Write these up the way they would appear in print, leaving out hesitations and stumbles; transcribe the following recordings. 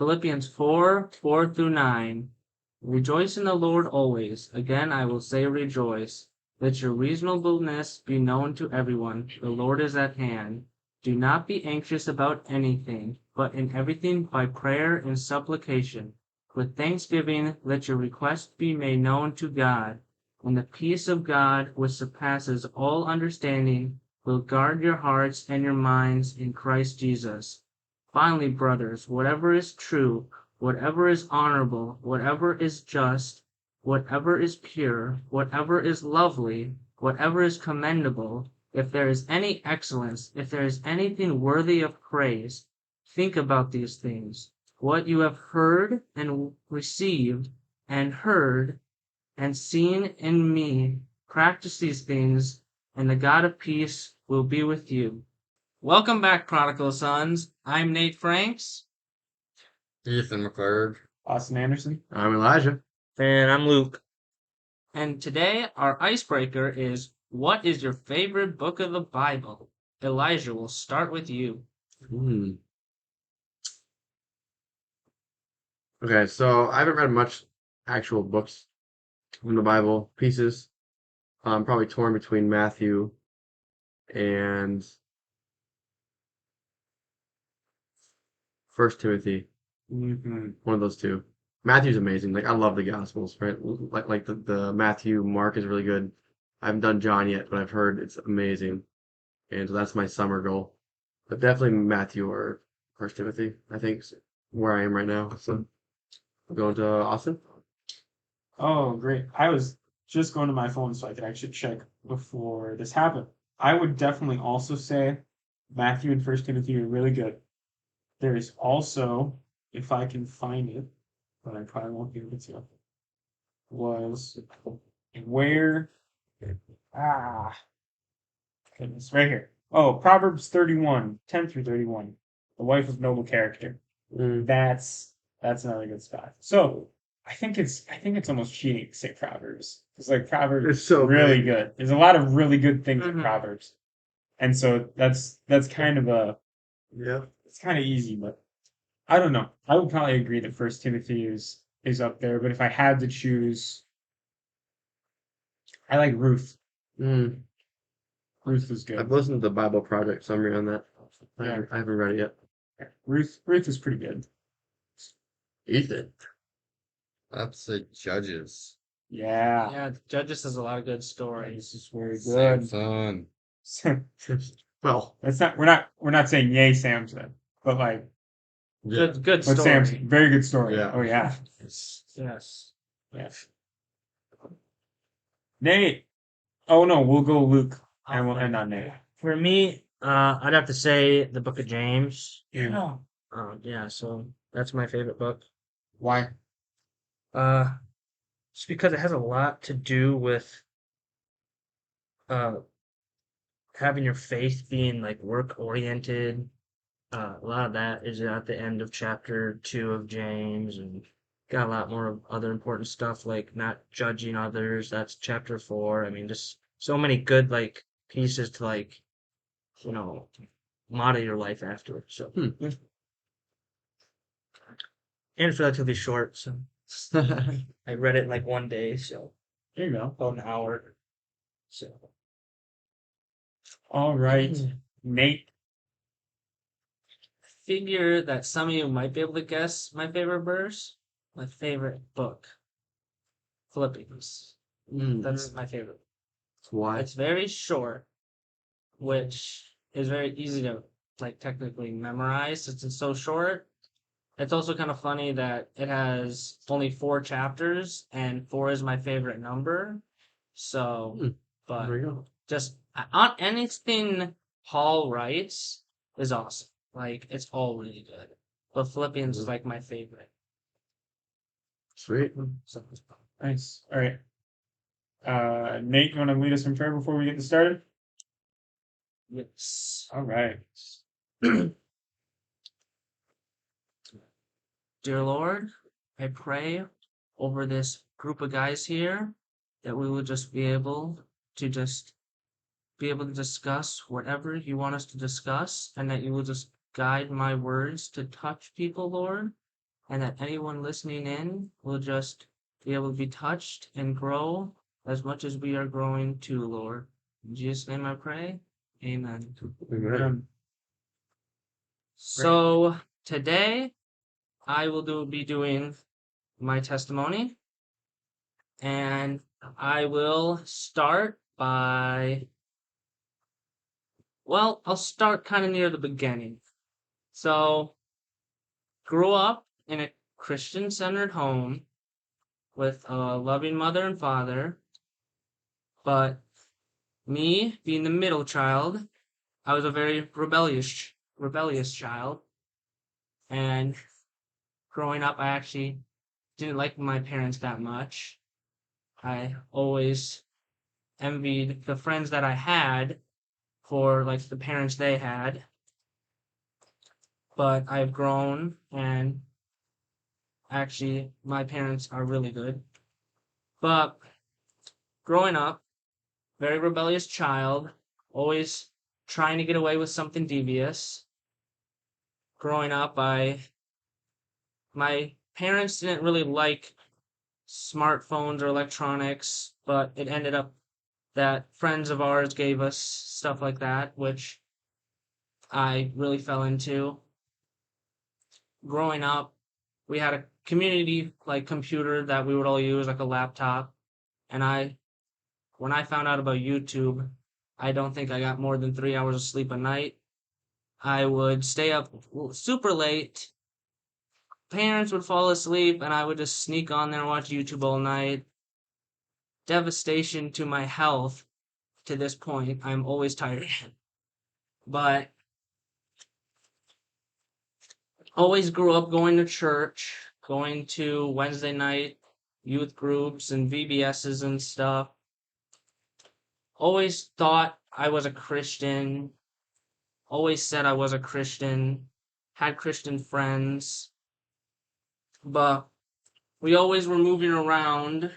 Philippians 4 through 9. Rejoice in the Lord always. Again, I will say rejoice. Let your reasonableness be known to everyone. The Lord is at hand. Do not be anxious about anything, but in everything by prayer and supplication. With thanksgiving, let your requests be made known to God. And the peace of God, which surpasses all understanding, will guard your hearts and your minds in Christ Jesus. Finally, brothers, whatever is true, whatever is honorable, whatever is just, whatever is pure, whatever is lovely, whatever is commendable, if there is any excellence, if there is anything worthy of praise, think about these things. What you have heard and received and heard and seen in me, practice these things, and the God of peace will be with you. Welcome back, Prodigal Sons. I'm Nate Franks. Ethan McClurg. Austin Anderson. I'm Elijah. And I'm Luke. And today our icebreaker is, what is your favorite book of the Bible? Elijah, we'll start with you. Okay, so I haven't read much actual books from the Bible, pieces. I'm probably torn between Matthew and First Timothy. One of those two. Matthew's amazing. Like I love the Gospels, right? Like the Matthew, Mark is really good. I haven't done John yet, but I've heard it's amazing. And so that's my summer goal. But definitely Matthew or First Timothy, I think, is where I am right now. So I'm going to Austin. Oh, great. I was just going to my phone so I could actually check before this happened. I would definitely also say Matthew and First Timothy are really good. There is also, if I can find it, but I probably won't be able to, was where, goodness, right here. Oh, Proverbs 31, 10 through 31. The wife of noble character. That's another good spot. So I think it's almost cheating to say Proverbs. Because like Proverbs It's so is really good. good. There's a lot of really good things in Mhm. Proverbs. And so that's kind of Yeah. it's kind of easy, but I don't know. I would probably agree that First Timothy is up there, but if I had to choose, I like Ruth. Mm. Ruth is good. I've listened to the Bible Project summary on that. I haven't read it yet. Ruth is pretty good. Ethan. I'd say Judges. Yeah. Yeah, Judges has a lot of good stories. This is very Samson. good. Well, That's not we're not saying yay Samson, but like Good but story. Samson, very good story. Yeah. Oh yeah. Yes. Yeah. Nate. Oh no, we'll go Luke and we'll end on Nate. For me, I'd have to say the Book of James. Yeah. Yeah, so that's my favorite book. Why? Just because it has a lot to do with uh having your faith being like work oriented. A lot of that is at the end of chapter 2 of James, and got a lot more of other important stuff like not judging others. That's chapter 4. I mean, just so many good like pieces to like, model your life after. So, and it's relatively short, so I read it in like one day, so There you go. about an hour. So, All right. Nate. Figure that some of you might be able to guess my favorite verse. My favorite book. Philippians. That's my favorite. why? It's very short, which is very easy to like technically memorize since it's so short. It's also kind of funny that it has only 4 chapters, and 4 is my favorite number. So, but There you go. just on anything Paul writes is awesome. Like it's all really good. But Philippians is like my favorite. Sweet. So, Nice. All right. Nate, you want to lead us in prayer before we get this started? yes. All right. Dear Lord, I pray over this group of guys here that we will just be able to discuss whatever you want us to discuss, and that you will just guide my words to touch people, Lord. and that anyone listening in will just be able to be touched and grow as much as we are growing too, Lord. In Jesus' name I pray. Amen. Amen. So today I will be doing my testimony, and I will start by, well, I'll start kind of near the beginning. So, grew up in a Christian-centered home with a loving mother and father, but me being the middle child, I was a very rebellious child, and growing up, I actually didn't like my parents that much. I always envied the friends that I had for like the parents they had, but I've grown, and actually my parents are really good. But growing up, very rebellious child, always trying to get away with something devious. Growing up, my parents didn't really like smartphones or electronics, but it ended up that friends of ours gave us stuff like that, which I really fell into. Growing up, we had a community like computer that we would all use, like a laptop, and when I found out about YouTube, I don't think I got more than 3 hours of sleep a night. I would stay up super late. Parents would fall asleep, and I would just sneak on there and watch YouTube all night. Devastation to my health to this point. I'm always tired. But always grew up going to church, going to Wednesday night youth groups and VBSs and stuff. Always thought I was a Christian. Always said I was a Christian. Had Christian friends. But we always were moving around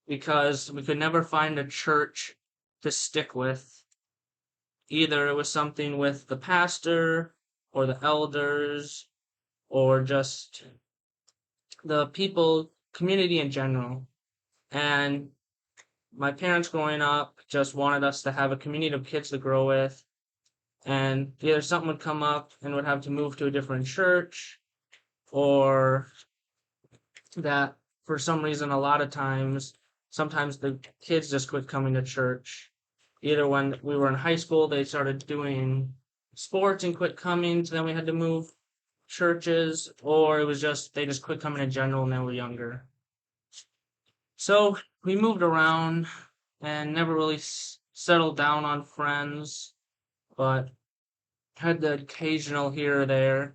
because we could never find a church to stick with. Either it was something with the pastor or the elders or just the people, community in general. And my parents growing up just wanted us to have a community of kids to grow with. And either something would come up and would have to move to a different church, or that for some reason a lot of times, sometimes the kids just quit coming to church. Either when we were in high school, they started doing sports and quit coming, so then we had to move churches, or it was just they just quit coming in general and they were younger. So we moved around and never really settled down on friends, but had the occasional here or there.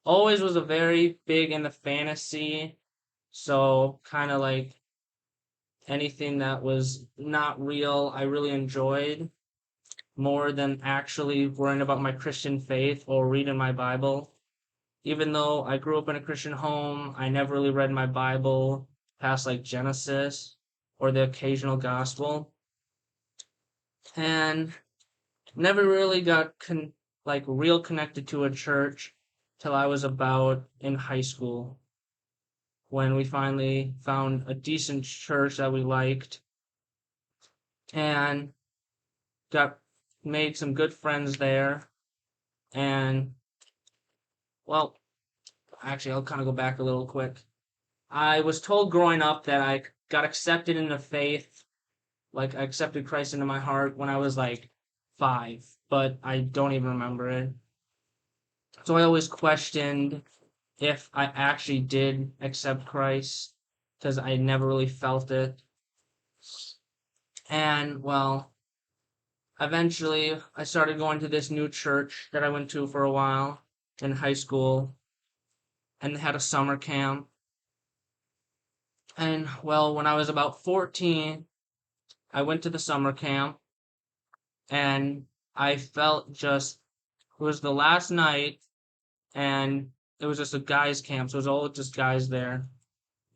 Always was a very big into fantasy, so kind of like anything that was not real, I really enjoyed more than actually worrying about my Christian faith or reading my Bible. Even though I grew up in a Christian home, I never really read my Bible past like Genesis or the occasional gospel. And never really got real connected to a church till I was about in high school, when we finally found a decent church that we liked and made some good friends there. And well, actually, I'll kind of go back a little quick. I was told growing up that I got accepted into faith, like I accepted Christ into my heart when I was like 5, but I don't even remember it. So I always questioned if I actually did accept Christ, because I never really felt it. And well, eventually I started going to this new church that I went to for a while in high school, and they had a summer camp. And well, when I was about 14, I went to the summer camp, and I felt just, it was the last night, and it was just a guys' camp, so it was all just guys there.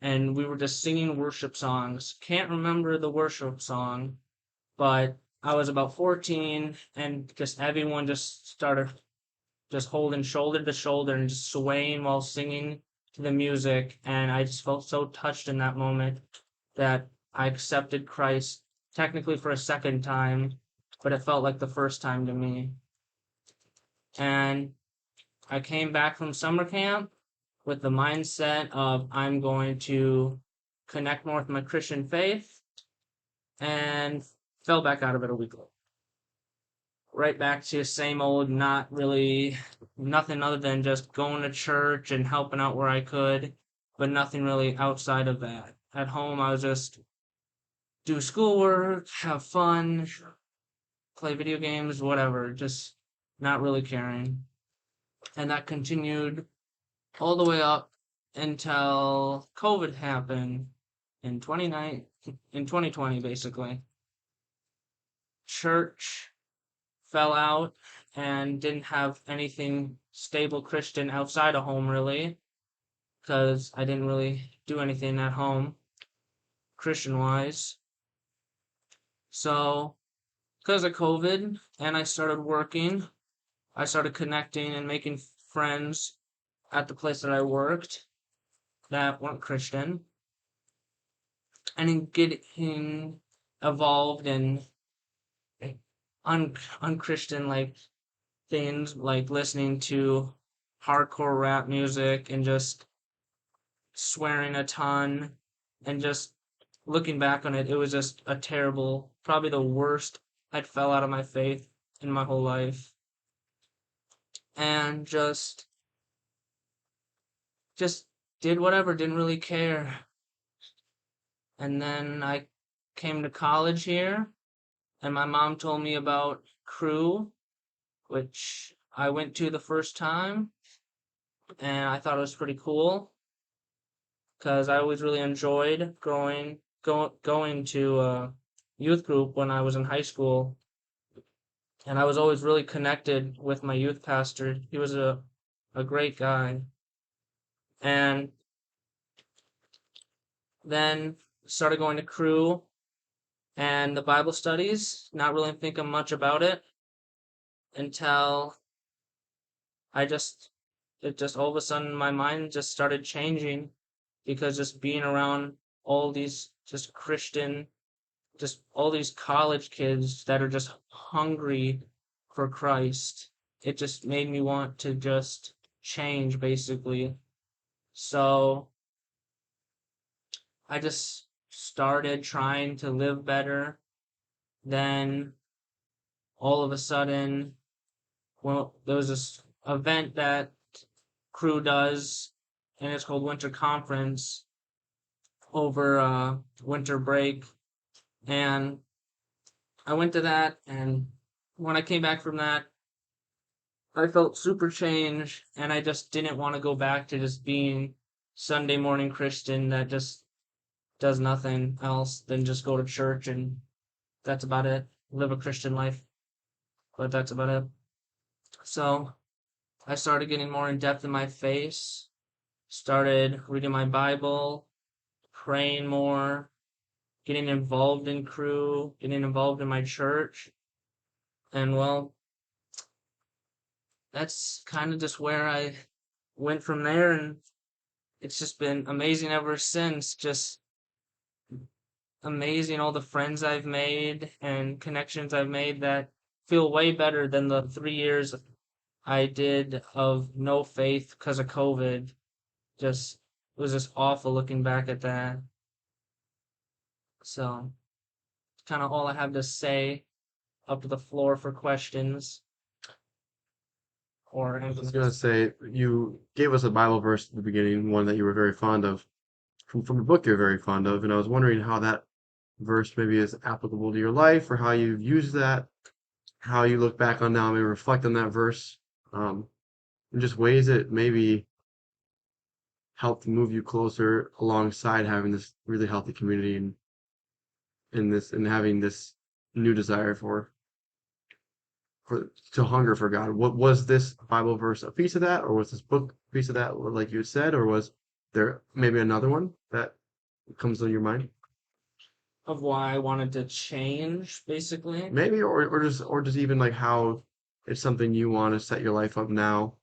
And we were just singing worship songs. Can't remember the worship song, but I was about 14, and just everyone just started just holding shoulder to shoulder and just swaying while singing to the music. And I just felt so touched in that moment that I accepted Christ technically for a second time, but it felt like the first time to me. And I came back from summer camp with the mindset of I'm going to connect more with my Christian faith, and fell back out of it a week later. Right back to same old, not really nothing other than just going to church and helping out where I could, but nothing really outside of that. At home, I was just do schoolwork, have fun, play video games, whatever, just not really caring. And that continued all the way up until COVID happened in 2020, basically. Church fell out and didn't have anything stable Christian outside of home, really, because I didn't really do anything at home Christian-wise. So, because of COVID, and I started working, I started connecting and making friends at the place that I worked that weren't Christian, and in getting involved in unchristian like things, like listening to hardcore rap music and just swearing a ton, and just looking back on it, it was just a terrible, probably the worst I'd fell out of my faith in my whole life. And just did whatever, didn't really care. And then I came to college here, and my mom told me about Crew, which I went to the first time, and I thought it was pretty cool because I always really enjoyed going to a youth group when I was in high school, and I was always really connected with my youth pastor. He was a great guy. And then started going to Crew and the Bible studies, not really thinking much about it until it just all of a sudden my mind just started changing, because just being around all these just Christian, just all these college kids that are just hungry for Christ, it just made me want to just change, basically. So I just started trying to live better. Then all of a sudden, well, there was this event that Crew does, and it's called Winter Conference over winter break. And I went to that, and when I came back from that, I felt super changed, and I just didn't want to go back to just being Sunday morning Christian that just does nothing else than just go to church, and that's about it. Live a Christian life, but that's about it. So I started getting more in depth in my faith, started reading my Bible, praying more, getting involved in Crew, getting involved in my church. And well, that's kind of just where I went from there, and it's just been amazing ever since. Just amazing, all the friends I've made and connections I've made that feel way better than the 3 years I did of no faith because of COVID. Just, it was just awful looking back at that. So, kind of all I have to say. Up to the floor for questions or I was anything gonna else. say you gave us a Bible verse at the beginning, one that you were very fond of, from a book you're very fond of, and I was wondering how that verse maybe is applicable to your life, or how you've used that, how you look back on now, maybe reflect on that verse, and just ways it maybe helped move you closer alongside having this really healthy community, and in this and having this new desire for to hunger for God. What was this Bible verse a piece of that, or was this book a piece of that, like you said, or was there maybe another one that comes to your mind? Of why I wanted to change, basically. Maybe, or just even like how it's something you want to set your life up now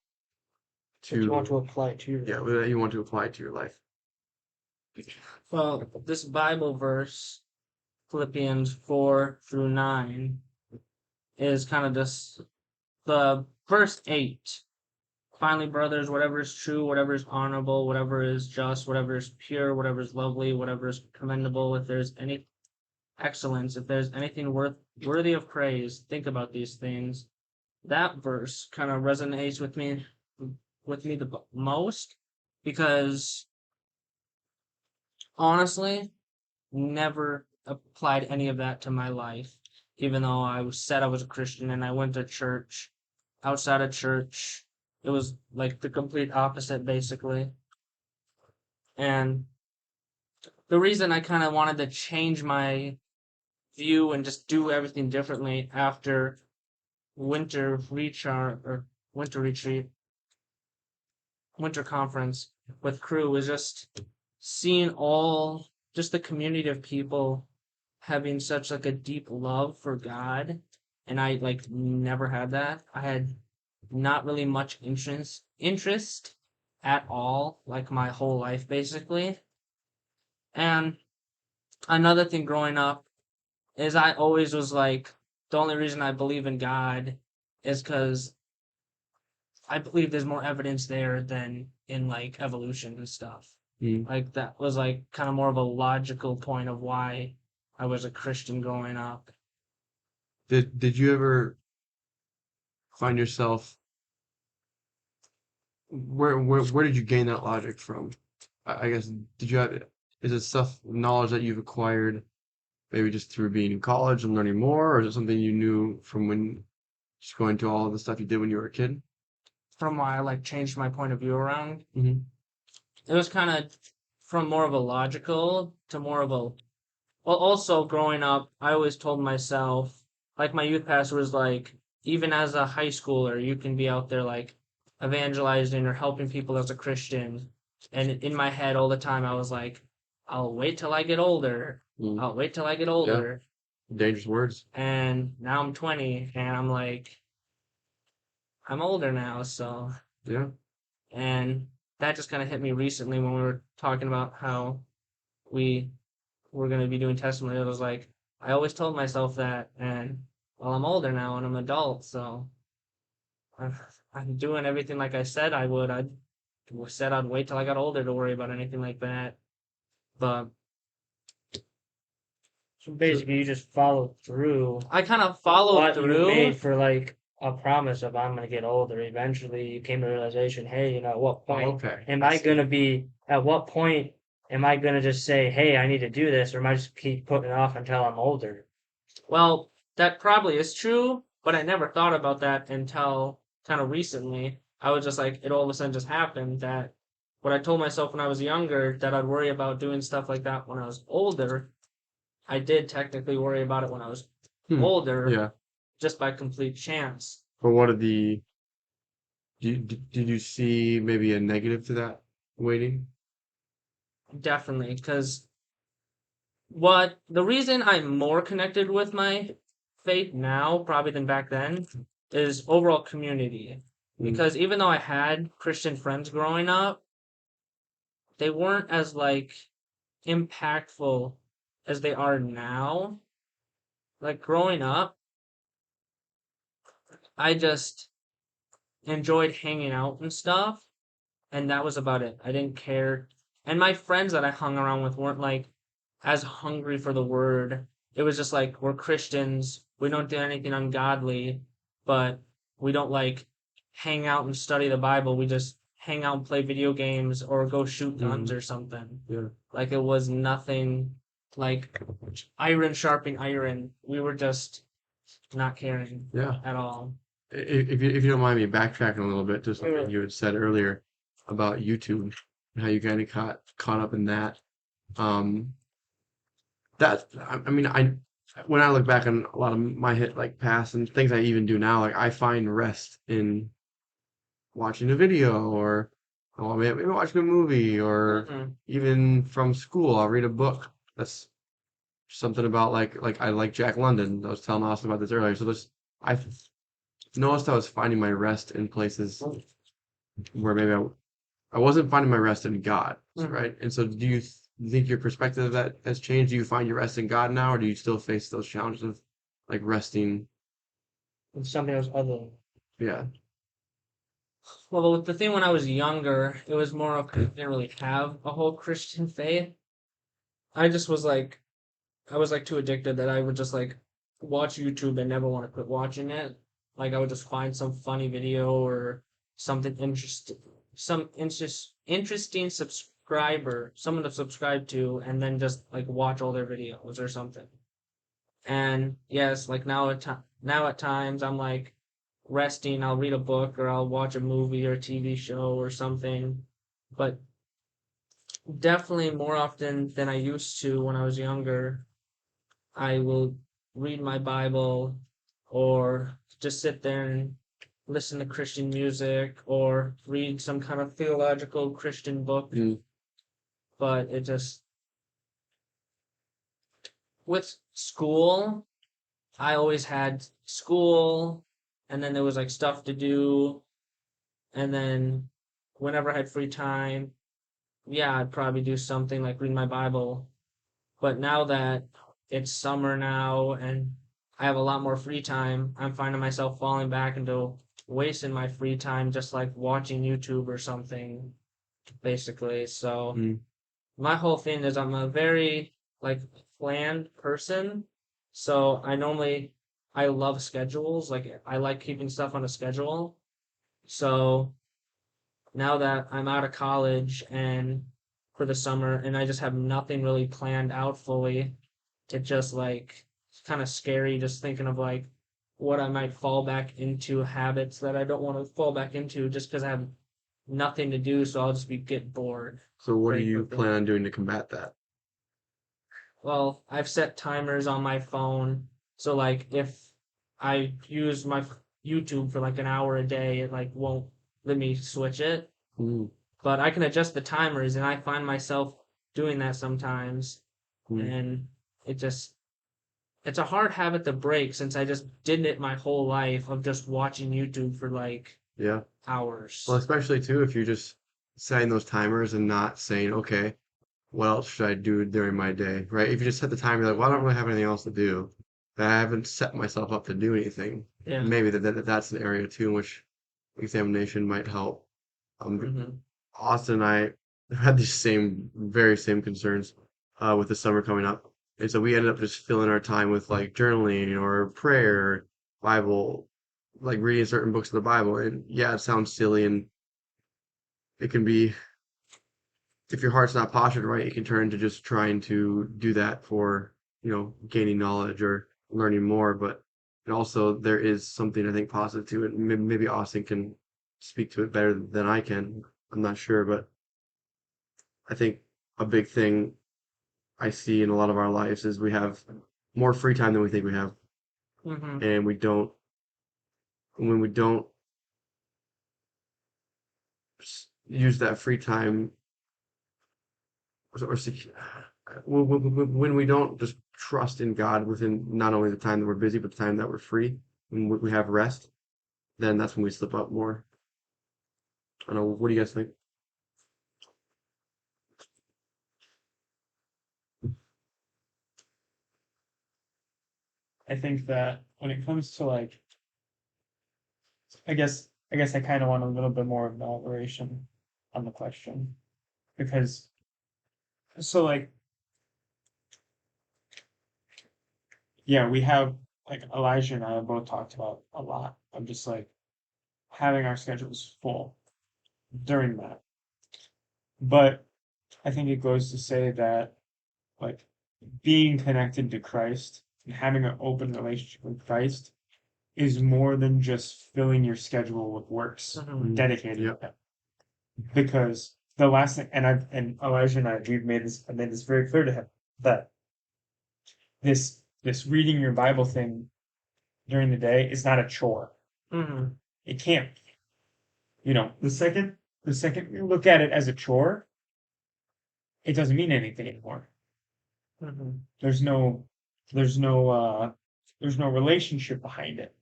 That you want to, to apply to your yeah, life. that you want to apply to your life. Well, this Bible verse, Philippians 4 through 9, is kind of just the verse 8. Finally, brothers, whatever is true, whatever is honorable, whatever is just, whatever is pure, whatever is lovely, whatever is commendable, if there's any excellence, if there's anything worthy of praise, think about these things. That verse kind of resonates with me the most, because honestly, never applied any of that to my life, even though said I was a Christian and I went to church. Outside of church, it was like the complete opposite, basically. And the reason I kind of wanted to change my view and just do everything differently after winter recharge or winter retreat, winter conference with crew was just seeing just the community of people having such like a deep love for God. And I like never had that. I had not really much interest at all, like my whole life basically. And another thing growing up is I always was like, the only reason I believe in God is because I believe there's more evidence there than in like evolution and stuff. Mm. Like that was like kind of more of a logical point of why I was a Christian growing up. Did you ever find yourself where did you gain that logic from? I guess did you have is it stuff knowledge that you've acquired maybe just through being in college and learning more, or is it something you knew from when just going to all the stuff you did when you were a kid? From why I like changed my point of view around. Mm-hmm. It was kind of from more of a logical to more of a, well, also growing up, I always told myself, like my youth pastor was like, even as a high schooler, you can be out there like evangelizing or helping people as a Christian. And in my head all the time, I was like, I'll wait till I get older. Mm. I'll wait till I get Yeah. older. Dangerous words. And now I'm 20 and I'm like, I'm older now. So, Yeah. and that just kind of hit me recently when we were talking about how we were going to be doing testimony. It was like, I always told myself that. And well, I'm older now and I'm an adult. So I'm, I'm doing everything like I said I would. I said I'd wait till I got older to worry about anything like that. But So basically, you just followed through I kind of followed what you through. made for like a promise of I'm gonna get older. Eventually, you came to the realization, hey, at what point Okay. am I gonna be? At what point am I gonna just say, hey, I need to do this, or am I just keep putting it off until I'm older? Well, that probably is true, but I never thought about that until kind of recently. I was just like, it all of a sudden just happened that what I told myself when I was younger, that I'd worry about doing stuff like that when I was older, I did technically worry about it when I was older, Yeah. just by complete chance. But what are did you see maybe a negative to that waiting? Definitely, because the reason I'm more connected with my faith now, probably than back then, is overall community. Mm. Because even though I had Christian friends growing up, they weren't as like impactful as they are now. Like growing up, I just enjoyed hanging out and stuff, and that was about it. I didn't care. And my friends that I hung around with weren't like as hungry for the word. It was just like, we're Christians, we don't do anything ungodly, but we don't like hang out and study the Bible. We just hang out and play video games or go shoot guns or something. Yeah. Like it was nothing like iron sharpening iron. We were just not caring Yeah. at all. If you don't mind me backtracking a little bit to something you had said earlier about YouTube and how you kind of caught up in that. I mean, when I look back on a lot of my past and things I even do now, like I find rest in watching a video or maybe watching a movie or even from school, I'll read a book. That's something about like I like Jack London. I was telling Austin about this earlier. So I noticed I was finding my rest in places where maybe I wasn't finding my rest in God, right? And so, do you think your perspective of that has changed? Do you find your rest in God now, or do you still face those challenges of like resting? And something else other than. Yeah. Well, the thing when I was younger, it was more of I didn't really have a whole Christian faith. I just was like, I was like too addicted that I would just like watch YouTube and never want to quit watching it. Like I would just find some funny video or something interesting, interesting subscriber, someone to subscribe to, and then just like watch all their videos or something. And yes, like now at times I'm like resting, I'll read a book or I'll watch a movie or a TV show or something. But definitely more often than I used to when I was younger, I will read my Bible or just sit there and listen to Christian music or read some kind of theological Christian book. Mm. But it just, with school, I always had school and then there was like stuff to do. And then whenever I had free time, yeah, I'd probably do something like read my Bible. But now that it's summer now and I have a lot more free time, I'm finding myself falling back into wasting my free time just like watching YouTube or something, basically. So Mm. my whole thing is I'm a very like planned person. So I love schedules. Like I like keeping stuff on a schedule. So now that I'm out of college and for the summer and I just have nothing really planned out fully, it just like it's kind of scary just thinking of like what I might fall back into habits that I don't want to fall back into just because I have nothing to do, so I'll just get bored So, what do very you quickly. plan on doing to combat that? Well, I've set timers on my phone, so like if I use my YouTube for like an hour a day, it like won't let me switch it. Mm. But I can adjust the timers, and I find myself doing that sometimes, Mm. and it just it's a hard habit to break since I just did it my whole life of just watching YouTube for like Yeah. hours. Well, especially too if you're just setting those timers and not saying, okay, what else should I do during my day, right? If you just set the timer, like, well, I don't really have anything else to do, and I haven't set myself up to do anything. Yeah. Maybe that's an area too in which examination might help. Hmm. Austin and I had these very same concerns with the summer coming up, and so we ended up just filling our time with like journaling or prayer, Bible, like reading certain books of the Bible. And yeah, it sounds silly, and it can be if your heart's not postured right, it can turn into just trying to do that for gaining knowledge or learning more. But and also there is something I think positive to it. Maybe Austin can speak to it better than I can. I'm not sure, but I think a big thing I see in a lot of our lives is we have more free time than we think we have, Hmm. and when we don't use that free time or when we don't just trust in God within not only the time that we're busy but the time that we're free and we have rest, then that's when we slip up more. I don't know. What do you guys think? I think that when it comes to like, I guess I kind of want a little bit more of an elaboration on the question because so like yeah, we have like Elijah and I have both talked about a lot of just like having our schedules full during that. But I think it goes to say that like being connected to Christ and having an open relationship with Christ is more than just filling your schedule with works dedicated Yep. to him. Because the last thing, and Elijah and I made this very clear to him that this reading your Bible thing during the day is not a chore. Hmm. It can't be. The second you look at it as a chore, it doesn't mean anything anymore. Hmm. There's no there's no there's no relationship behind it.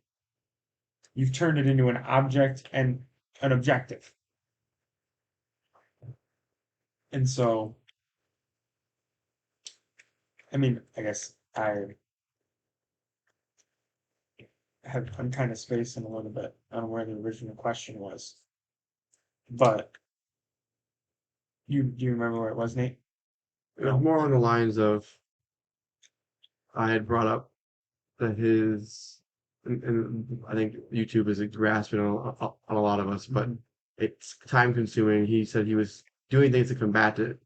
you've turned it into an object and an objective. And so, I mean, I guess I'm kind of spacing a little bit on where the original question was. But do you remember where it was, Nate? It was more on the lines of I had brought up that and I think YouTube is grasping on a lot of us, but it's time consuming. He said he was doing things to combat it,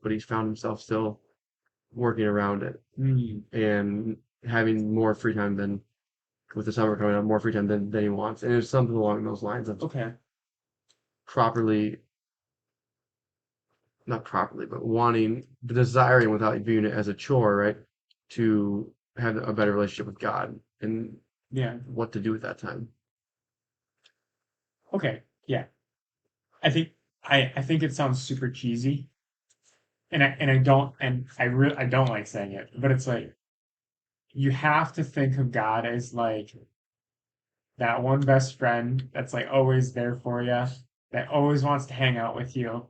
but he's found himself still working around it and having more free time than with the summer coming up, more free time than he wants. And there's something along those lines of Okay. not properly, but desiring without viewing it as a chore, right? To have a better relationship with God and Yeah. what to do with that time. Okay. Yeah. I think it sounds super cheesy. And I don't like saying it, but it's like you have to think of God as like that one best friend that's like always there for you, that always wants to hang out with you.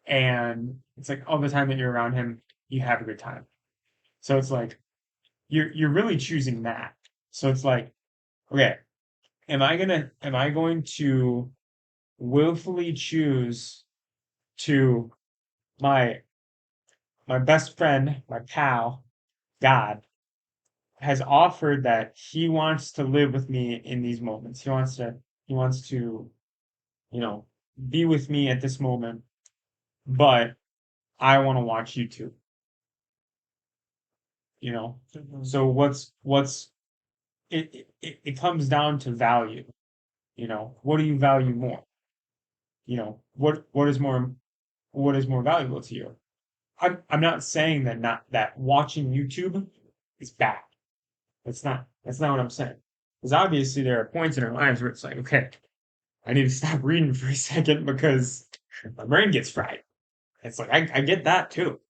And it's like all the time that you're around him, you have a good time. So it's like you're really choosing that. So it's like, okay, am I going to willfully choose to my best friend, my pal, God, has offered that he wants to live with me in these moments. He wants to, be with me at this moment, but I want to watch YouTube. So it comes down to value. What do you value more? What is more valuable to you? I'm not saying that watching YouTube is bad. That's not what I'm saying. Because obviously there are points in our lives where it's like, okay, I need to stop reading for a second because my brain gets fried. It's like I get that too.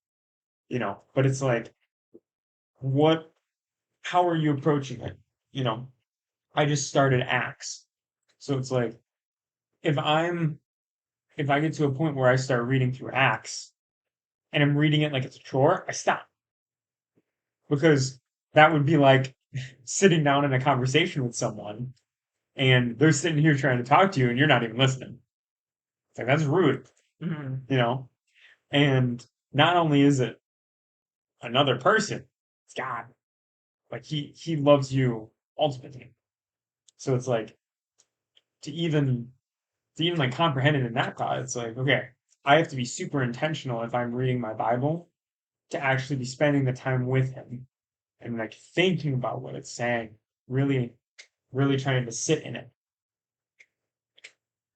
But it's like how are you approaching it? I just started Acts. So it's like if I get to a point where I start reading through Acts and I'm reading it like it's a chore, I stop. Because that would be like sitting down in a conversation with someone and they're sitting here trying to talk to you and you're not even listening. It's like that's rude. And not only is it another person, it's God. Like he loves you ultimately. So it's like to even like comprehend it in that thought, it's like, okay, I have to be super intentional if I'm reading my Bible to actually be spending the time with him and like thinking about what it's saying, really, really trying to sit in it.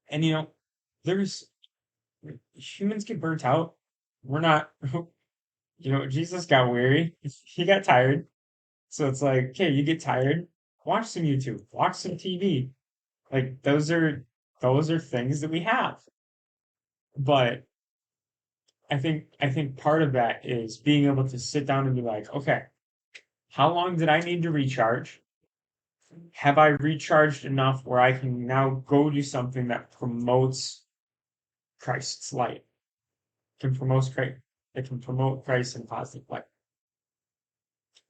And there's humans get burnt out. We're not, Jesus got weary. He got tired. So it's like, okay, you get tired, watch some YouTube, watch some TV. Like those are things that we have. But I think part of that is being able to sit down and be like, okay, how long did I need to recharge? Have I recharged enough where I can now go do something that promotes Christ's light? It can promote Christ in positive light.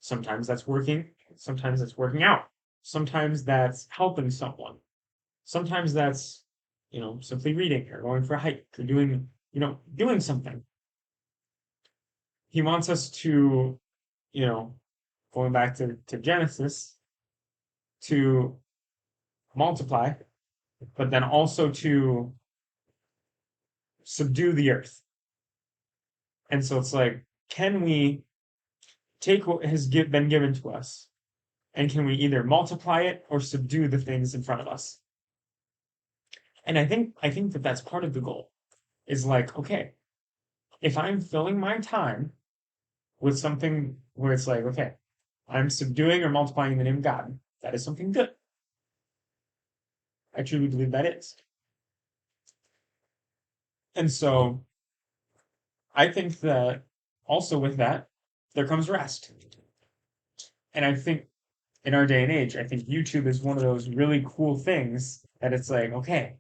Sometimes that's working, sometimes that's working out. Sometimes that's helping someone. Sometimes that's, simply reading or going for a hike or doing something. He wants us to, going back to Genesis, to multiply, but then also to subdue the earth. And so it's like, can we take what has been given to us and can we either multiply it or subdue the things in front of us? And I think that that's part of the goal is like, okay, if I'm filling my time with something where it's like, okay, I'm subduing or multiplying the name of God, that is something good. I truly believe that is. And so I think that also with that, there comes rest. And I think in our day and age, I think YouTube is one of those really cool things that it's like, okay,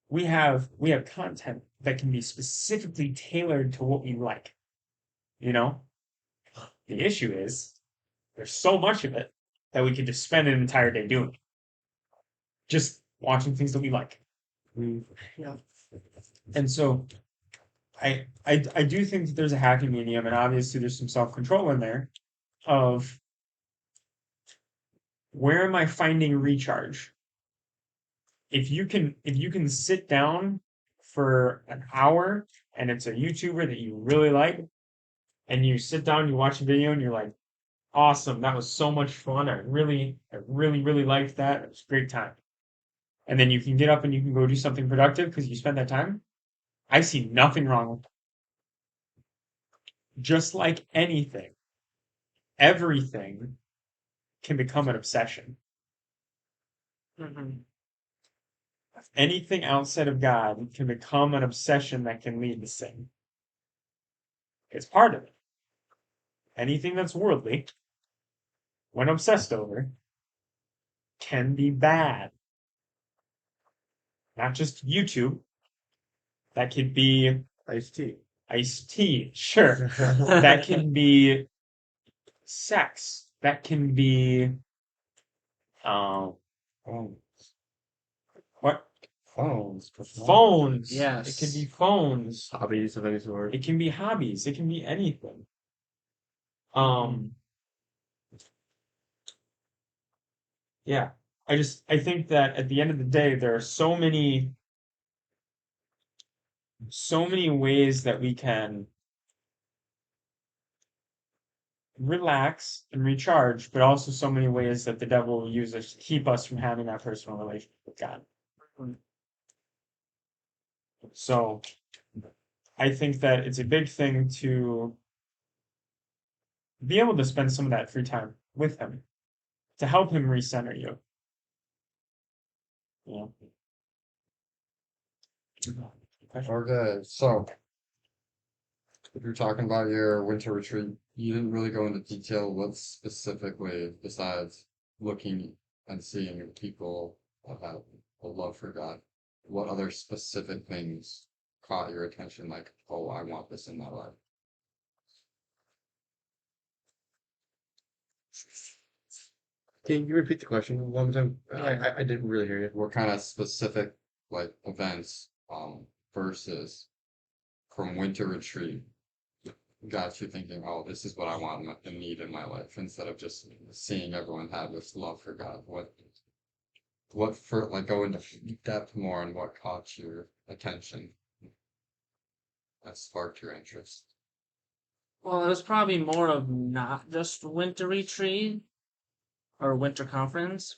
we have content that can be specifically tailored to what we like. You know? The issue is there's so much of it that we could just spend an entire day doing. Just watching things that we like. Yeah. And so I do think that there's a happy medium, and obviously there's some self-control in there of where am I finding recharge? If you can sit down for an hour and it's a YouTuber that you really like, and you sit down, you watch a video, and you're like, awesome, that was so much fun. I really liked that. It was a great time. And then you can get up and you can go do something productive because you spent that time. I see nothing wrong with that. Just like anything, everything can become an obsession. Mhm. Anything outside of God can become an obsession that can lead to sin. It's part of it. Anything that's worldly, when obsessed over, can be bad. Not just YouTube. That could be Iced tea. iced tea, sure. That can be sex. That can be um what? Phones. Phones. Yes. It can be phones. Hobbies of any sort. It can be hobbies. It can be anything. Yeah. I think that at the end of the day there are so many ways that we can relax and recharge, but also so many ways that the devil will use us to keep us from having that personal relationship with God. So I think that it's a big thing to be able to spend some of that free time with him to help him recenter you. Yeah. Okay, so if you're talking about your winter retreat, you didn't really go into detail what specifically, besides looking and seeing people about a love for God, what other specific things caught your attention, like, oh, I want this in my life. Can you repeat the question one more time? Yeah. I didn't really hear you. What kind of specific, like, events, versus from winter retreat got you thinking, oh, this is what I want and need in my life, instead of just seeing everyone have this love for God? What for, like, go into depth more on what caught your attention that sparked your interest? Well, it was probably more of not just winter retreat or winter conference.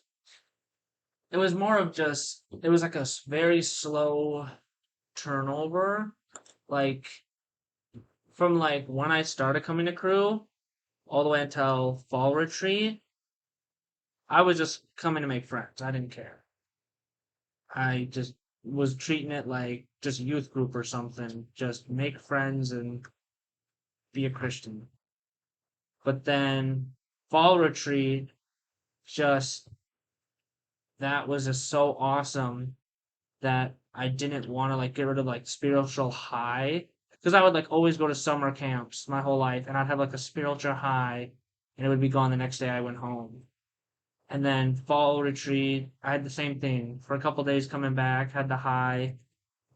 It was more of just, it was like a very slow turnover. Like, from like when I started coming to crew all the way until fall retreat, I was just coming to make friends. I didn't care. I just was treating it like just youth group or something. Just make friends and be a Christian. But then fall retreat, just that was just so awesome that I didn't want to like get rid of like spiritual high, because I would like always go to summer camps my whole life and I'd have like a spiritual high and it would be gone the next day I went home. And then fall retreat, I had the same thing for a couple days coming back, had the high,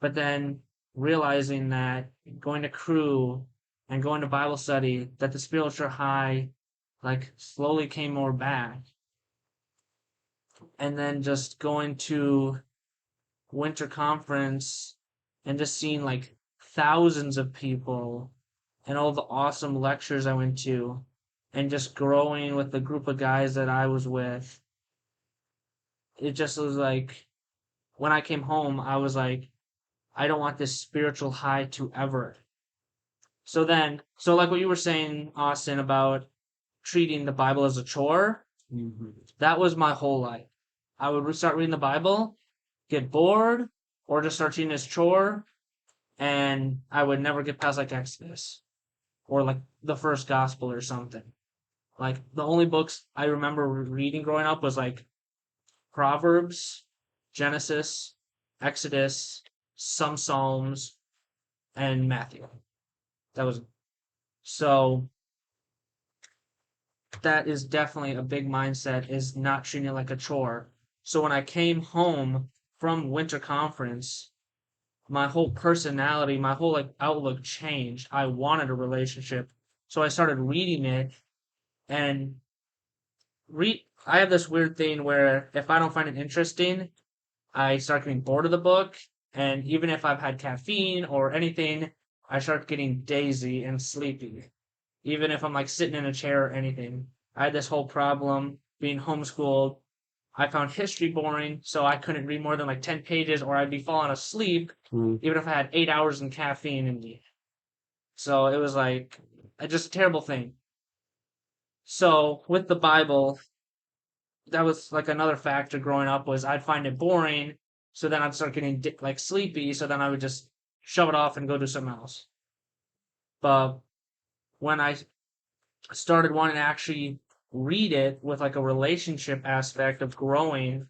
but then realizing that going to crew and going to Bible study, that the spiritual high like slowly came more back. And then just going to winter conference and just seeing like thousands of people and all the awesome lectures I went to and just growing with the group of guys that I was with. It just was like when I came home, I was like, I don't want this spiritual high to ever. So like what you were saying, Austin, about treating the Bible as a chore, that was my whole life. I would start reading the Bible, get bored, or just start treating it as chore, and I would never get past like Exodus or like the first gospel or something. Like the only books I remember reading growing up was like Proverbs, Genesis, Exodus, some Psalms, and Matthew. That was so. That is definitely a big mindset, is not treating it like a chore. So when I came home from winter conference, my whole personality, my whole like outlook changed. I wanted a relationship. So I started reading it and I have this weird thing where if I don't find it interesting, I start getting bored of the book, and even if I've had caffeine or anything, I start getting dazy and sleepy. Even if I'm like sitting in a chair or anything. I had this whole problem being homeschooled. I found history boring, so I couldn't read more than like 10 pages or I'd be falling asleep, even if I had 8 hours in caffeine in me. So it was like just a terrible thing. So with the Bible, that was like another factor growing up was I'd find it boring, so then I'd start getting like sleepy, so then I would just shove it off and go do something else. But when I started wanting to actually read it with like a relationship aspect of growing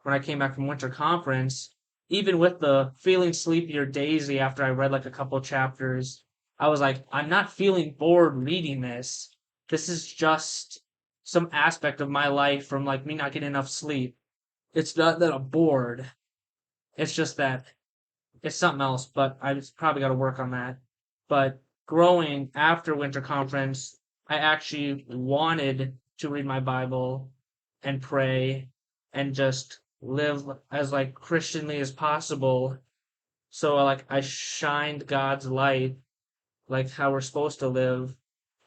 when I came back from winter conference, even with the feeling sleepy or daisy after I read like a couple chapters, I was like, I'm not feeling bored reading this. This is just some aspect of my life from like me not getting enough sleep. It's not that I'm bored. It's just that it's something else, but I just probably got to work on that. But growing after winter conference, I actually wanted to read my Bible and pray and just live as like Christianly as possible. So like I shined God's light like how we're supposed to live,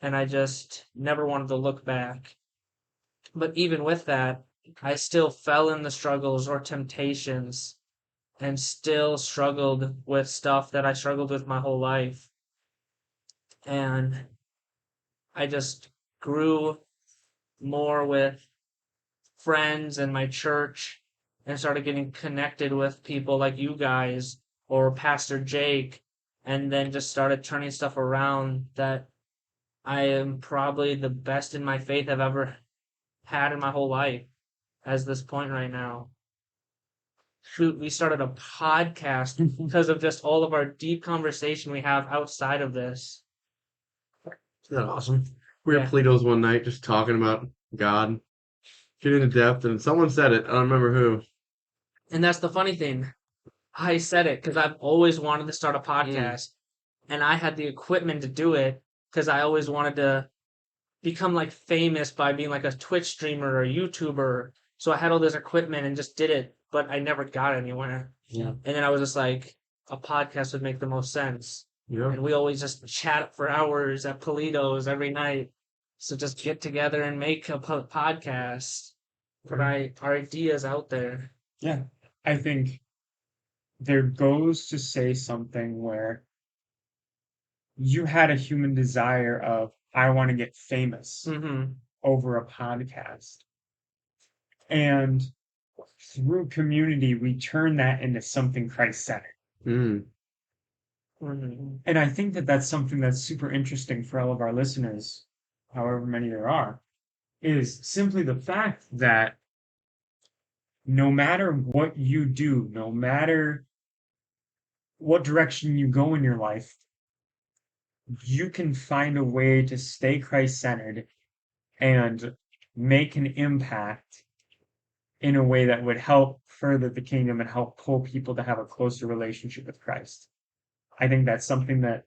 and I just never wanted to look back. But even with that, I still fell in the struggles or temptations and still struggled with stuff that I struggled with my whole life. And I just grew more with friends and my church and started getting connected with people like you guys or Pastor Jake, and then just started turning stuff around that I am probably the best in my faith I've ever had in my whole life as this point right now. Shoot, we started a podcast because of just all of our deep conversation we have outside of this. Isn't that awesome? We were Yeah. at Polito's one night just talking about God, getting into depth, and someone said it. I don't remember who. And that's the funny thing. I said it because I've always wanted to start a podcast, and I had the equipment to do it because I always wanted to become like famous by being like a Twitch streamer or YouTuber. So I had all this equipment and just did it, but I never got anywhere. Yeah. And then I was just like, a podcast would make the most sense. Yeah. And we always just chat for hours at Polito's every night. So just get together and make a podcast. Put our ideas out there. Yeah, I think there goes to say something where you had a human desire of, I want to get famous Mm-hmm. over a podcast. And through community, we turn that into something Christ-centered. Mm. Mm-hmm. And I think that that's something that's super interesting for all of our listeners, however many there are, is simply the fact that no matter what you do, no matter what direction you go in your life, you can find a way to stay Christ-centered and make an impact in a way that would help further the kingdom and help pull people to have a closer relationship with Christ. I think that's something that,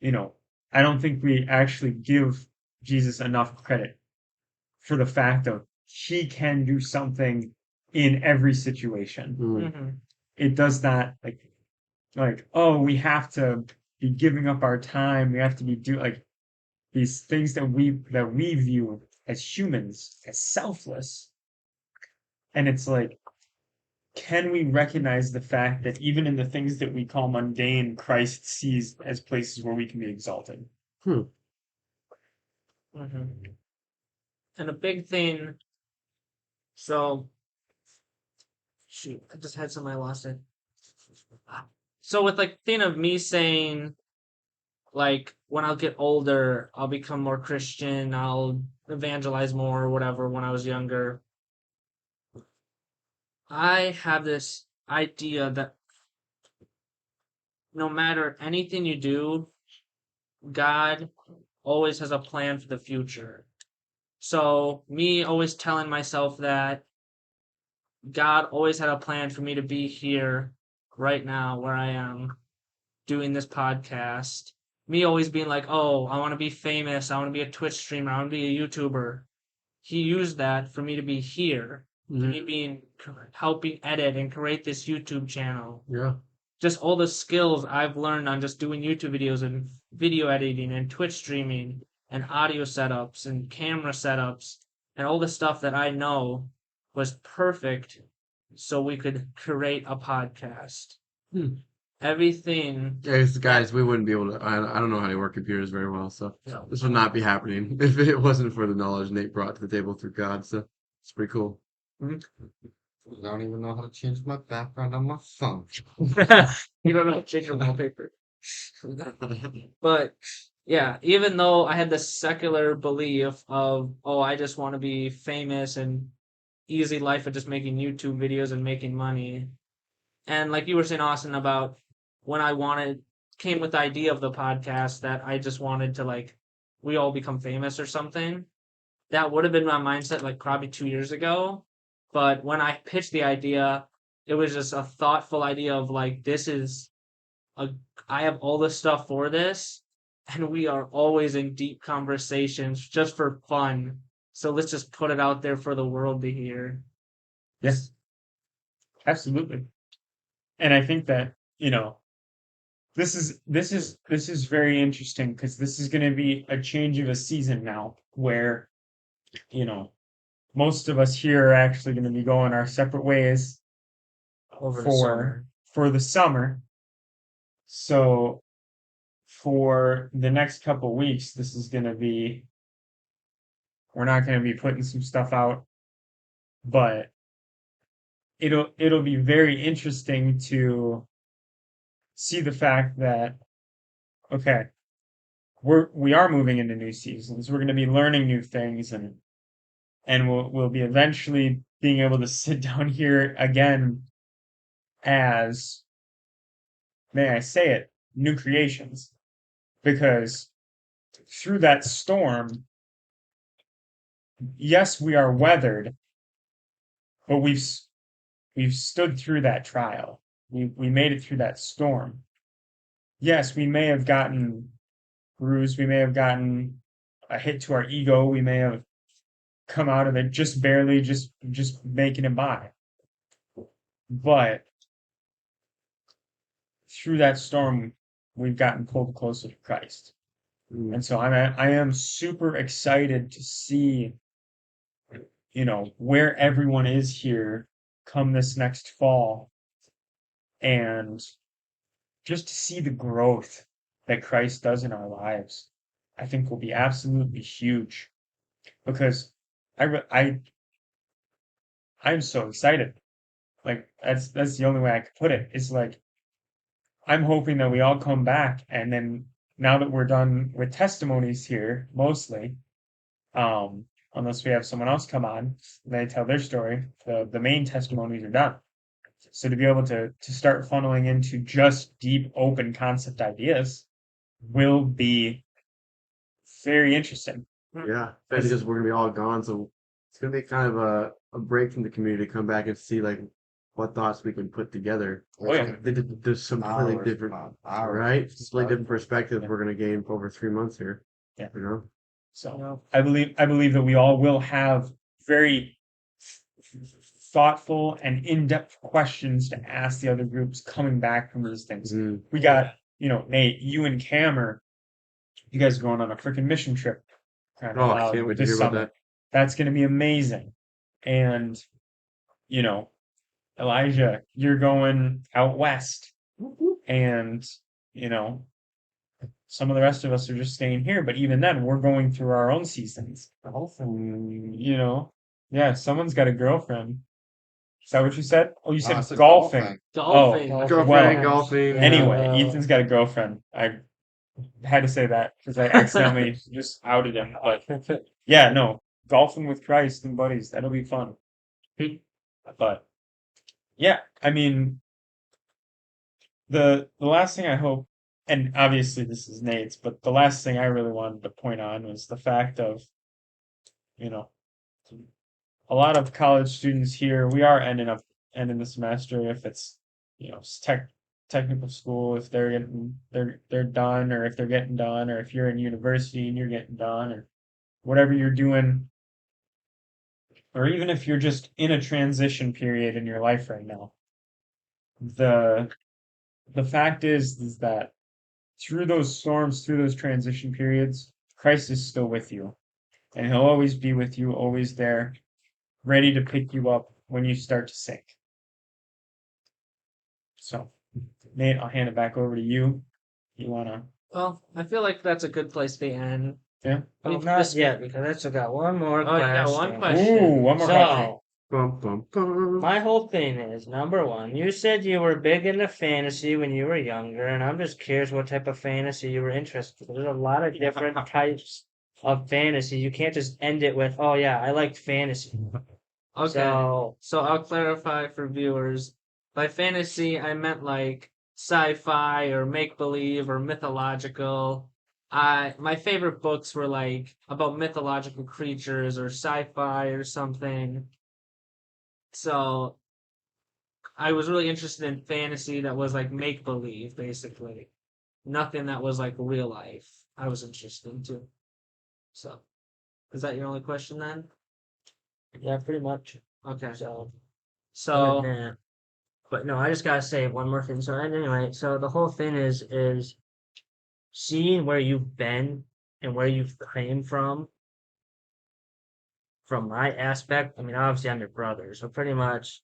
I don't think we actually give Jesus enough credit for the fact of he can do something in every situation. Mm-hmm. It does not like, oh, we have to be giving up our time. We have to be like these things that we view as humans as selfless. And it's like, can we recognize the fact that even in the things that we call mundane, Christ sees as places where we can be exalted? Mm-hmm. And a big thing. So, shoot, I just had something I lost it. So with like thing of me saying, like when I'll get older, I'll become more Christian. I'll evangelize more or whatever when I was younger. I have this idea that no matter anything you do, God always has a plan for the future. So me always telling myself that God always had a plan for me to be here right now where I am doing this podcast. Me always being like, oh, I want to be famous. I want to be a Twitch streamer. I want to be a YouTuber. He used that for me to be here. Me being helping edit and create this YouTube channel. Yeah. Just all the skills I've learned on just doing YouTube videos and video editing and Twitch streaming and audio setups and camera setups and all the stuff that I know was perfect so we could create a podcast. Everything. Guys, we wouldn't be able to. I don't know how to work computers very well, so No. this would not be happening if it wasn't for the knowledge Nate brought to the table through God. So it's pretty cool. I don't even know how to change my background on my phone. You don't know how to change your wallpaper. But yeah, even though I had this secular belief of, oh, I just want to be famous and easy life of just making YouTube videos and making money. And like you were saying, Austin, about when I came with the idea of the podcast that I just wanted to like, we all become famous or something. That would have been my mindset like probably 2 years ago. But when I pitched the idea, it was just a thoughtful idea of like, I have all the stuff for this, and we are always in deep conversations just for fun. So let's just put it out there for the world to hear. Yes, absolutely. And I think that, this is very interesting because this is going to be a change of a season now where, most of us here are actually going to be going our separate ways Over the summer. for the summer. So for the next couple weeks, this is going to be, we're not going to be putting some stuff out, but it'll be very interesting to see the fact that, okay, we are moving into new seasons. We're going to be learning new things, and we'll be eventually being able to sit down here again as, may I say it, new creations. Because through that storm, yes, we are weathered, but we've stood through that trial. We made it through that storm. Yes, we may have gotten bruised. We may have gotten a hit to our ego. We may have come out of it just barely, just making it by. But through that storm, we've gotten pulled closer to Christ. And so I am super excited to see, where everyone is here come this next fall, and just to see the growth that Christ does in our lives, I think will be absolutely huge, because I'm so excited. Like that's the only way I could put it. It's like I'm hoping that we all come back, and then now that we're done with testimonies here, mostly, unless we have someone else come on and they tell their story, the main testimonies are done. So to be able to start funneling into just deep, open concept ideas will be very interesting. Yeah, especially because we're gonna be all gone, so it's gonna be kind of a break from the community to come back and see like what thoughts we can put together. Oh, yeah. There's some completely different, right? Completely different perspective we're gonna gain for over 3 months here. Yeah. So I believe that we all will have very thoughtful and in-depth questions to ask the other groups coming back from these things. We got, Nate, you and Camer, you guys are going on a freaking mission trip. I can't wait to hear about that. That's going to be amazing. And, Elijah, you're going out west. And, some of the rest of us are just staying here. But even then, we're going through our own seasons. Yeah, someone's got a girlfriend. Is that what you said? Oh, you said golfing. Golfing. Oh, Girlfriend, well, golfing. Anyway, Ethan's got a girlfriend. had to say that because I accidentally just outed him. But yeah, no, golfing with Christ and buddies, that'll be fun. But yeah, I mean, the last thing I hope, and obviously this is Nate's, but the last thing I really wanted to point on was the fact of, you know, a lot of college students here, we are ending the semester if it's, technical school, if they're done, or if they're getting done, or if you're in university and you're getting done, or whatever you're doing, or even if you're just in a transition period in your life right now. The the fact is that through those storms, through those transition periods, Christ is still with you. And he'll always be with you, always there, ready to pick you up when you start to sink. So, Nate, I'll hand it back over to you. You wanna? Well, I feel like that's a good place to end. Yeah. Oh, We've not dis- yet, because I still got one more Oh, you got one question. question. Ooh, one more question. So, Bum, bum, bum. my whole thing is, number one, you said you were big into fantasy when you were younger, and I'm just curious what type of fantasy you were interested in. There's a lot of different types of fantasy. You can't just end it with, oh yeah, I liked fantasy. Okay. So, So I'll clarify for viewers. By fantasy, I meant like sci-fi or make-believe or mythological. My favorite books were like about mythological creatures or sci-fi or something. So I was really interested in fantasy that was like make-believe, basically. Nothing that was like real life. I was interested in too. So, is that your only question then? yeah, pretty much. Okay. So, other So, than that. But no, I just gotta say one more thing. So anyway, so the whole thing is seeing where you've been and where you've came from my aspect. I mean, obviously I'm your brother, so pretty much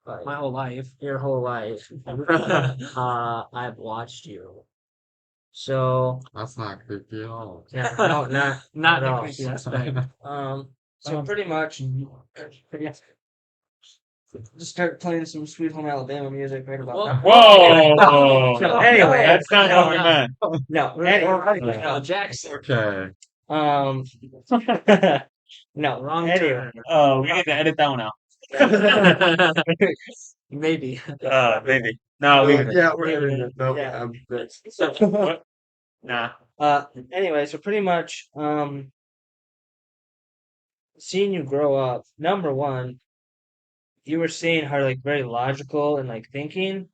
like my whole life. your whole life, I've watched you. So That's not creepy at all. yeah, no, not Not at in a all. creepy aspect. So pretty much, yeah, just start playing some Sweet Home Alabama music right about now. Whoa! No, anyway, That's not what we meant. No, anyway, No, Jackson. Okay. um, no, Wrong anyway. turn. Oh, we need to edit that one out. Maybe. Maybe. No, leave it. Yeah, we're no, Yeah. What? Nah. Anyway, so pretty much, seeing you grow up, number one, you were saying how like very logical and like thinking,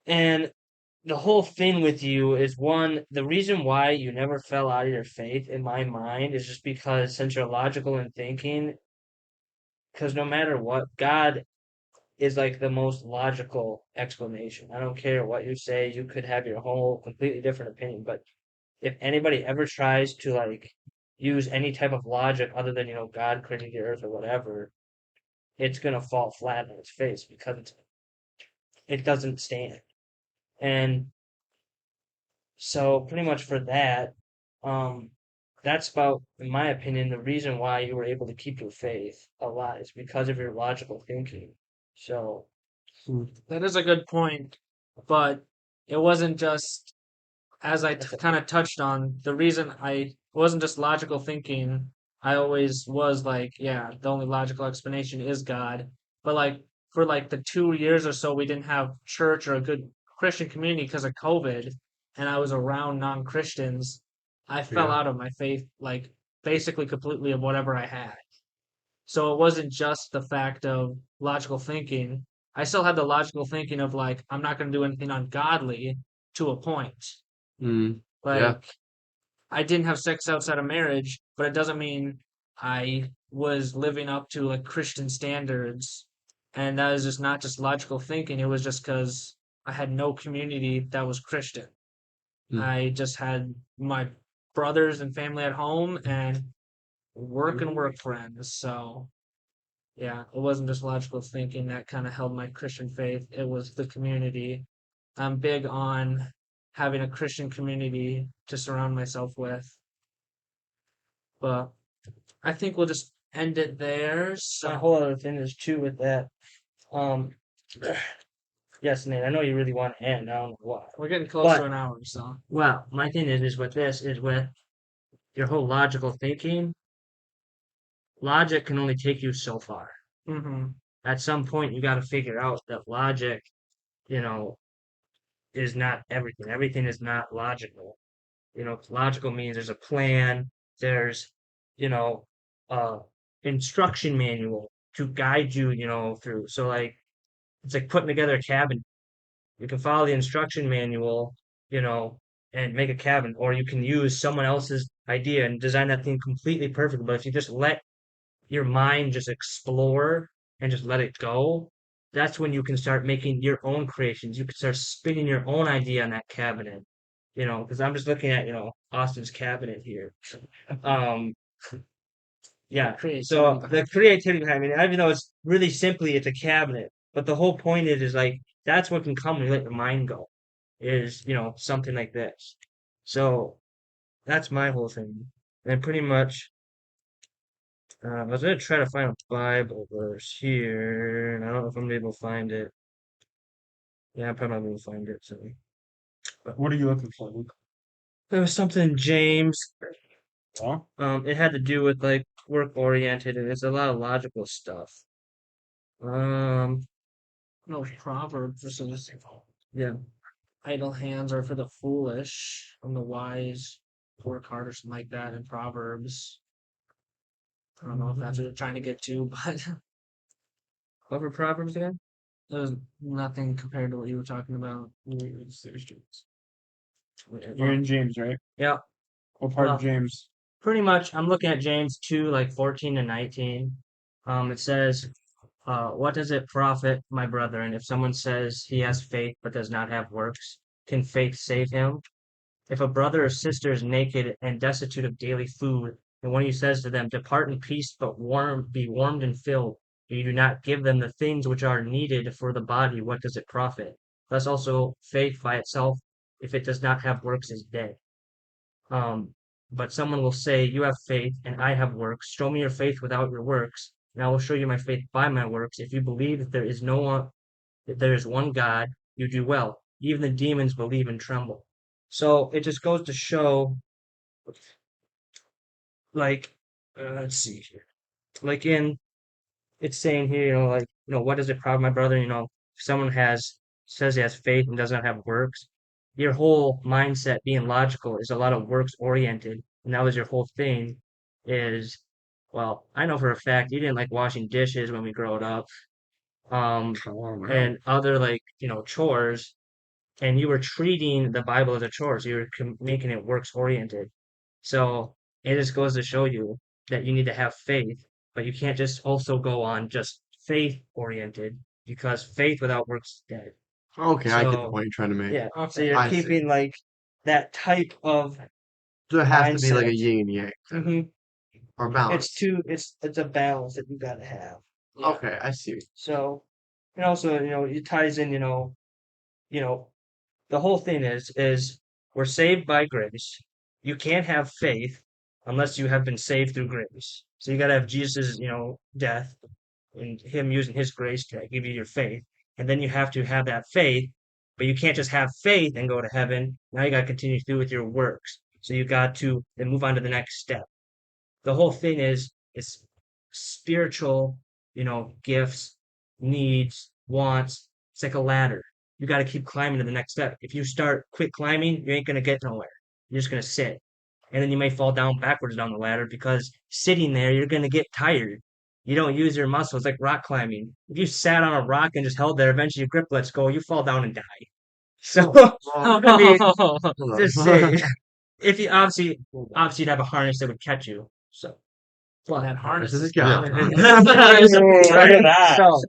and the whole thing with you is one, the reason why you never fell out of your faith in my mind is just because since you're logical and thinking, because no matter what, God is like the most logical explanation. I don't care what you say, you could have your whole completely different opinion, but if anybody ever tries to like use any type of logic other than, God created the earth or whatever, it's gonna fall flat on its face because it doesn't stand. And so pretty much for that, um, that's about, in my opinion, the reason why you were able to keep your faith alive is because of your logical thinking. So That is a good point, but it wasn't just, as I kind of touched on, the reason it wasn't just logical thinking. I always was like, yeah, the only logical explanation is God. But like for like the 2 years or so, we didn't have church or a good Christian community because of COVID, and I was around non-Christians. I fell Yeah. out of my faith, like basically completely of whatever I had. So it wasn't just the fact of logical thinking. I still had the logical thinking of like, I'm not going to do anything ungodly to a point. Mm, Like, yeah. I didn't have sex outside of marriage, but it doesn't mean I was living up to like Christian standards. And that was just not just logical thinking. It was just because I had no community that was Christian. Mm. I just had my brothers and family at home and work friends. So yeah, it wasn't just logical thinking that kind of held my Christian faith. It was the community. I'm big on having a Christian community to surround myself with. But I think we'll just end it there. a So whole other thing is too with that. Um, Yes, Nate, I know you really want to end. I don't know why. We're getting close to But an hour, so. well, my thing is with this is with your whole logical thinking. Logic can only take you so far. Mm-hmm. At some point, you got to figure out that logic, you know, is not everything. Everything is not logical. Logical means there's a plan, there's, you know, uh, instruction manual to guide you, through. So like, it's like putting together a cabin. You can follow the instruction manual, you know, and make a cabin, or you can use someone else's idea and design that thing completely perfect. But if you just let your mind just explore and just let it go, that's when you can start making your own creations. You can start spinning your own idea on that cabinet. Because I'm just looking at, Austin's cabinet here. Um, yeah. So the creativity behind it, even though it's really simply it's a cabinet, but the whole point is like that's what can come when you let your mind go. Is something like this. So that's my whole thing, and pretty much I was gonna try to find a Bible verse here, and I don't know if I'm able to find it. Yeah, I'm probably not able to find it. So What are you looking for, Luke? there was something in James. Well, It had to do with like work oriented, and it's a lot of logical stuff. Um, No, Proverbs. This is yeah. idle hands are for the foolish, and the wise work hard or something like that in Proverbs. I don't know if that's what you're trying to get to, but What were Proverbs again? there's nothing compared to what you were talking about. you're in James, right? Yeah. What part of Well, James? pretty much, I'm looking at James 2, like 14 to 19. It says, what does it profit, my brethren, if someone says he has faith but does not have works? Can faith save him? If a brother or sister is naked and destitute of daily food, and one of you says to them, depart in peace, but be warmed and filled, and you do not give them the things which are needed for the body, what does it profit? Thus also faith by itself, if it does not have works, is dead. But someone will say, you have faith, and I have works. Show me your faith without your works, and I will show you my faith by my works. If you believe that there is one God, you do well. Even the demons believe and tremble. So it just goes to show, like, let's see here, like it's saying here, like, what does it profit, my brother? If someone says he has faith and does not have works, your whole mindset being logical is a lot of works oriented, and that was your whole thing. Is well, I know for a fact you didn't like washing dishes when we growed up, and other like chores, and you were treating the Bible as a chore, so you were making it works oriented. So it just goes to show you that you need to have faith, but you can't just also go on just faith oriented because faith without works is dead. Okay, I get the So point you're trying to make. yeah, so Okay. you're I see. keeping like that type of So it has to be like a mindset. yin and yang Mhm. or balance. It's a balance that you gotta have. Yeah. Okay, I see. So and also it ties in you know the whole thing is we're saved by grace. You can't have faith unless you have been saved through grace. So you got to have Jesus' death and him using his grace to give you your faith, and then you have to have that faith. But you can't just have faith and go to heaven. Now you got to continue through with your works. So you got to then move on to the next step. The whole thing is spiritual, gifts, needs, wants. It's like a ladder. You got to keep climbing to the next step. If you quit climbing, you ain't gonna get nowhere. You're just gonna sit, and then you may fall down backwards down the ladder because sitting there, you're gonna get tired. You don't use your muscles like rock climbing. If you sat on a rock and just held there, eventually your grip lets go, you fall down and die. So I mean, just say if you obviously you'd have a harness that would catch you. So Well, that harness This is is God. good. Look at that. So,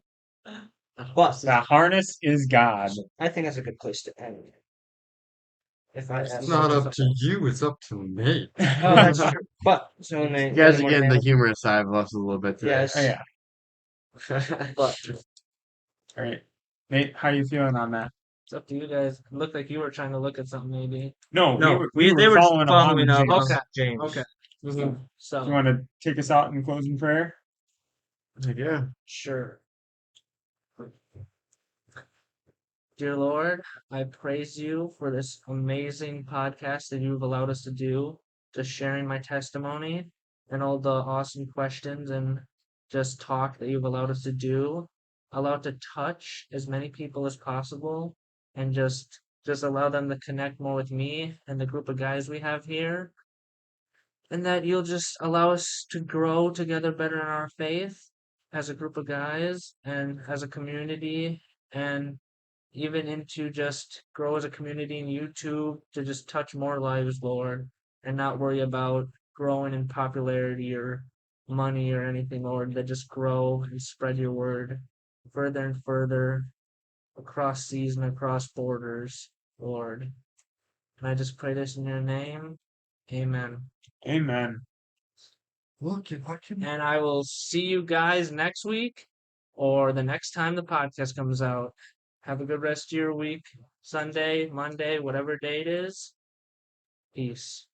but The harness is God. I think that's a good place to end. If I It's ask not something. up to you, it's up to me. Oh, that's true. But so You Nate, guys any are more getting the names? humorous side of us a little bit today. Yes. Oh, yeah. But All right. Nate, how you feeling on that? It's up to you guys. It looked like you were trying to look at something, maybe. No, no, we they were were following along following with up James. on Okay. James. Okay. Do you So, want to take us out in closing prayer? Yeah. sure. Dear Lord, I praise you for this amazing podcast that you've allowed us to do, just sharing my testimony and all the awesome questions and just talk that you've allowed us to do. Allow it to touch as many people as possible and just allow them to connect more with me and the group of guys we have here. And that you'll just allow us to grow together better in our faith as a group of guys and as a community and even into just grow as a community in YouTube to just touch more lives, Lord, and not worry about growing in popularity or money or anything, Lord, that just grow and spread your word further and further across seas and across borders, Lord. And I just pray this in your name. Amen. Amen. And I will see you guys next week or the next time the podcast comes out. Have a good rest of your week, Sunday, Monday, whatever day it is. Peace.